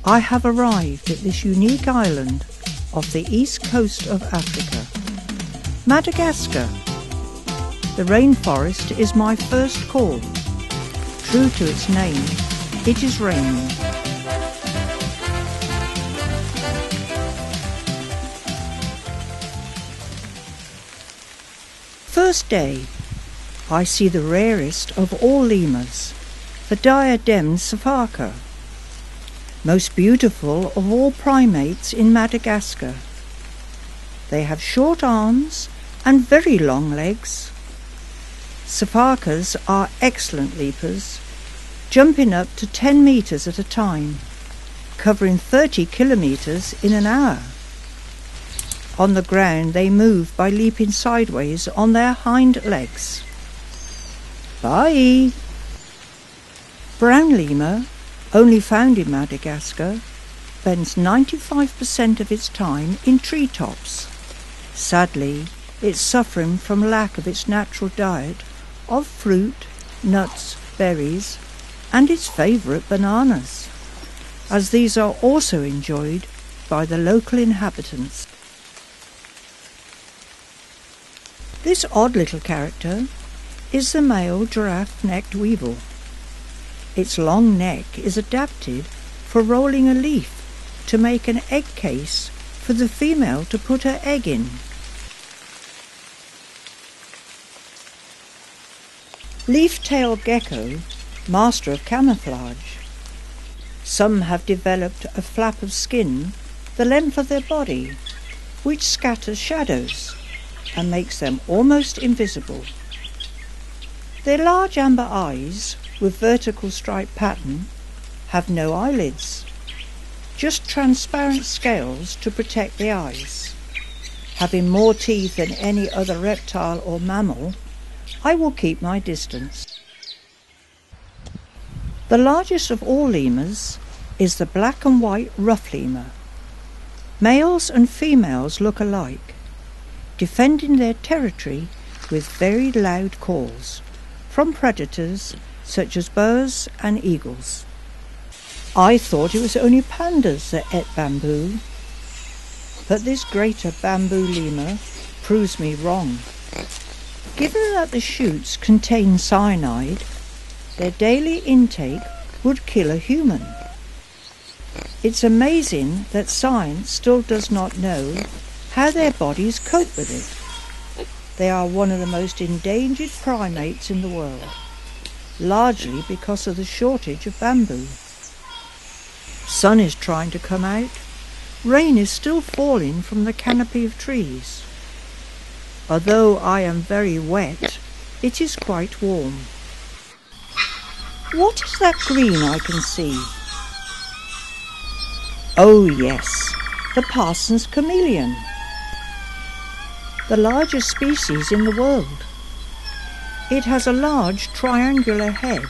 I have arrived at this unique island off the east coast of Africa, Madagascar. The rainforest is my first call. True to its name, it is raining. First day, I see the rarest of all lemurs, the diadem sifaka, most beautiful of all primates in Madagascar. They have short arms and very long legs. Sifakas are excellent leapers, jumping up to 10 meters at a time, covering 30 kilometers in an hour. On the ground they move by leaping sideways on their hind legs. Bye! Brown lemur, only found in Madagascar, spends 95% of its time in treetops. Sadly, it's suffering from lack of its natural diet of fruit, nuts, berries, and its favourite bananas, as these are also enjoyed by the local inhabitants. This odd little character is the male giraffe-necked weevil. Its long neck is adapted for rolling a leaf to make an egg case for the female to put her egg in. Leaf-tailed gecko, master of camouflage. Some have developed a flap of skin the length of their body, which scatters shadows and makes them almost invisible. Their large amber eyes, with vertical stripe pattern, have no eyelids, just transparent scales to protect the eyes. Having more teeth than any other reptile or mammal, I will keep my distance. The largest of all lemurs is the black and white rough lemur. Males and females look alike, defending their territory with very loud calls from predators such as boas and eagles. I thought it was only pandas that ate bamboo, but this greater bamboo lemur proves me wrong. Given that the shoots contain cyanide, their daily intake would kill a human. It's amazing that science still does not know how their bodies cope with it. They are one of the most endangered primates in the world, largely because of the shortage of bamboo. Sun is trying to come out. Rain is still falling from the canopy of trees. Although I am very wet, it is quite warm. What is that green I can see? Oh yes, the Parsons chameleon, the largest species in the world. It has a large triangular head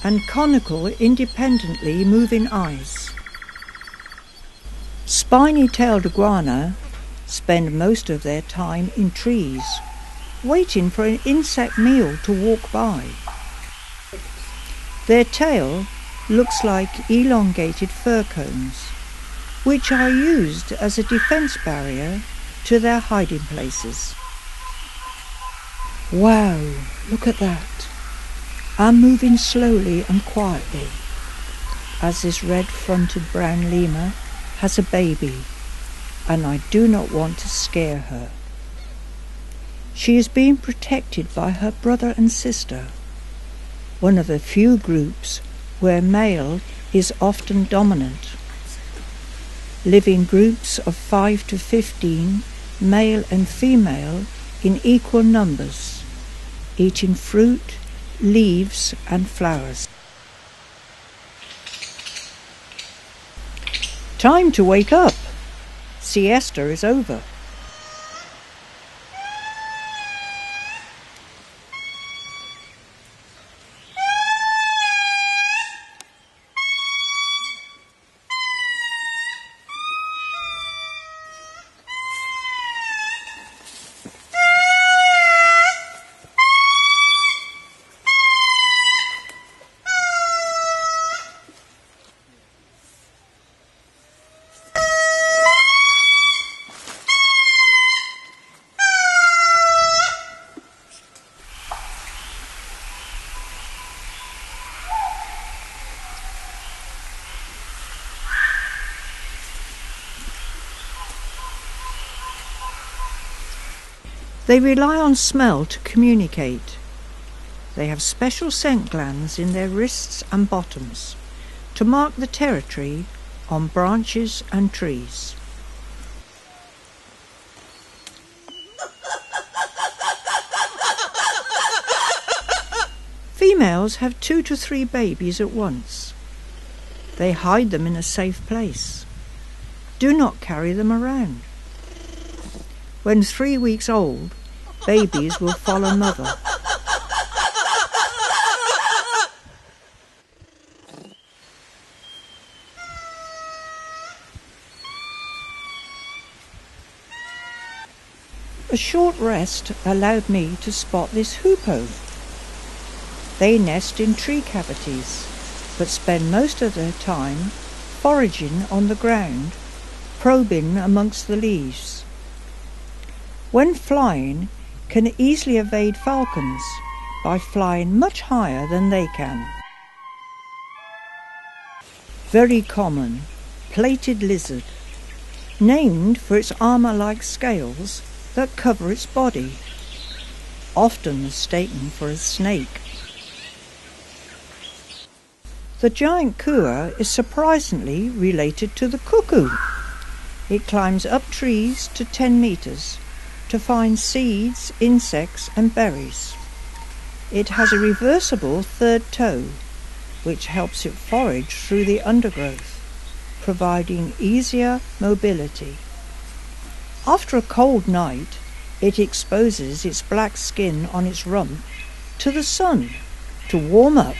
and conical, independently moving eyes. Spiny-tailed iguana spend most of their time in trees, waiting for an insect meal to walk by. Their tail looks like elongated fir cones, which are used as a defense barrier to their hiding places. Wow, look at that. I'm moving slowly and quietly as this red-fronted brown lemur has a baby, and I do not want to scare her. She is being protected by her brother and sister, one of the few groups where male is often dominant. Live in groups of 5 to 15, male and female in equal numbers, eating fruit, leaves and flowers. Time to wake up. Siesta is over. They rely on smell to communicate. They have special scent glands in their wrists and bottoms to mark the territory on branches and trees. Females have 2 to 3 babies at once. They hide them in a safe place. Do not carry them around. When 3 weeks old, babies will follow mother. A short rest allowed me to spot this hoopoe. They nest in tree cavities, but spend most of their time foraging on the ground, probing amongst the leaves. When flying, can easily evade falcons by flying much higher than they can. Very common, plated lizard, named for its armour-like scales that cover its body, often mistaken for a snake. The giant kua is surprisingly related to the cuckoo. It climbs up trees to 10 meters to find seeds, insects and berries. It has a reversible third toe, which helps it forage through the undergrowth, providing easier mobility. After a cold night, it exposes its black skin on its rump to the sun to warm up.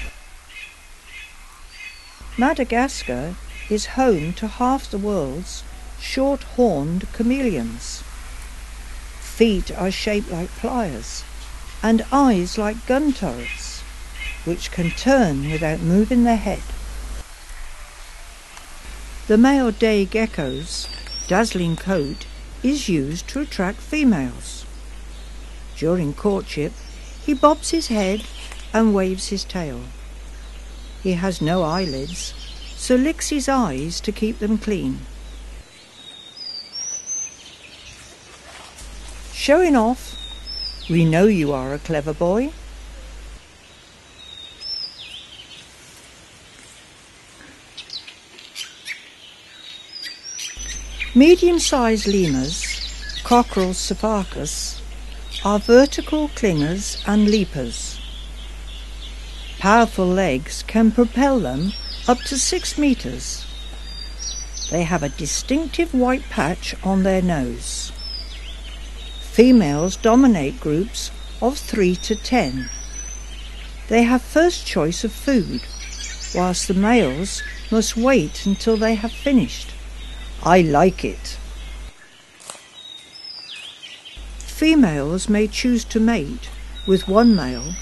Madagascar is home to half the world's short-horned chameleons. Feet are shaped like pliers and eyes like gun turrets, which can turn without moving their head. The male day gecko's dazzling coat is used to attract females. During courtship, he bobs his head and waves his tail. He has no eyelids, so licks his eyes to keep them clean. Showing off, we know you are a clever boy. Medium-sized lemurs, Cockerel cephalus, are vertical clingers and leapers. Powerful legs can propel them up to 6 meters. They have a distinctive white patch on their nose. Females dominate groups of 3 to 10. They have first choice of food, whilst the males must wait until they have finished. I like it. Females may choose to mate with one male,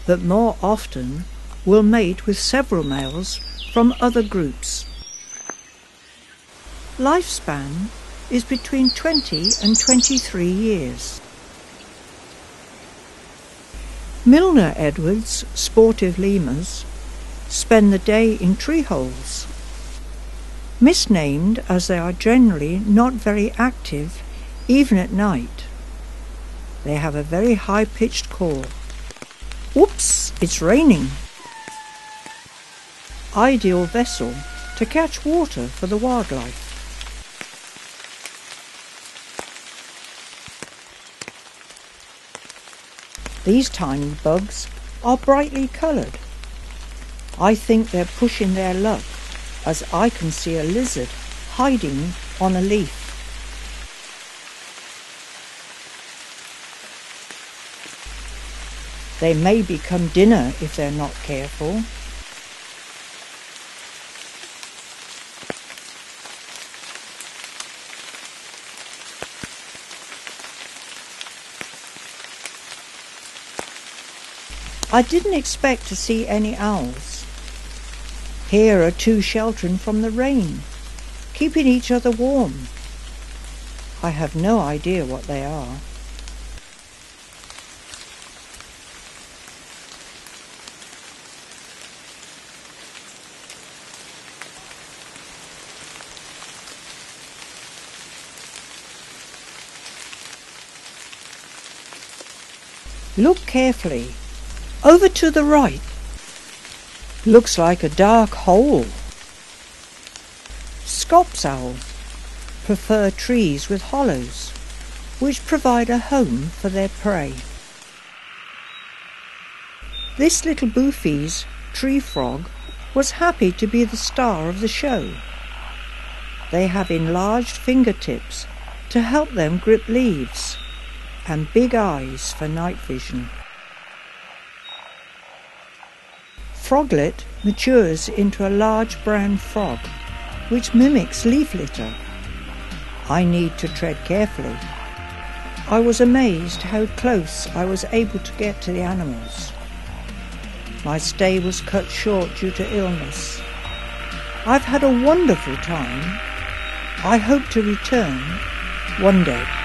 but more often will mate with several males from other groups. Lifespan is between 20 and 23 years. Milner Edwards' sportive lemurs spend the day in tree holes. Misnamed as they are generally not very active even at night. They have a very high-pitched call. Whoops, it's raining. Ideal vessel to catch water for the wildlife. These tiny bugs are brightly coloured. I think they're pushing their luck, as I can see a lizard hiding on a leaf. They may become dinner if they're not careful. I didn't expect to see any owls. Here are 2 sheltering from the rain, keeping each other warm. I have no idea what they are. Look carefully. Over to the right. Looks like a dark hole. Scops owl prefer trees with hollows, which provide a home for their prey. This little Boofy's tree frog was happy to be the star of the show. They have enlarged fingertips to help them grip leaves, and big eyes for night vision. Froglet matures into a large brown frog, which mimics leaf litter. I need to tread carefully. I was amazed how close I was able to get to the animals. My stay was cut short due to illness. I've had a wonderful time. I hope to return one day.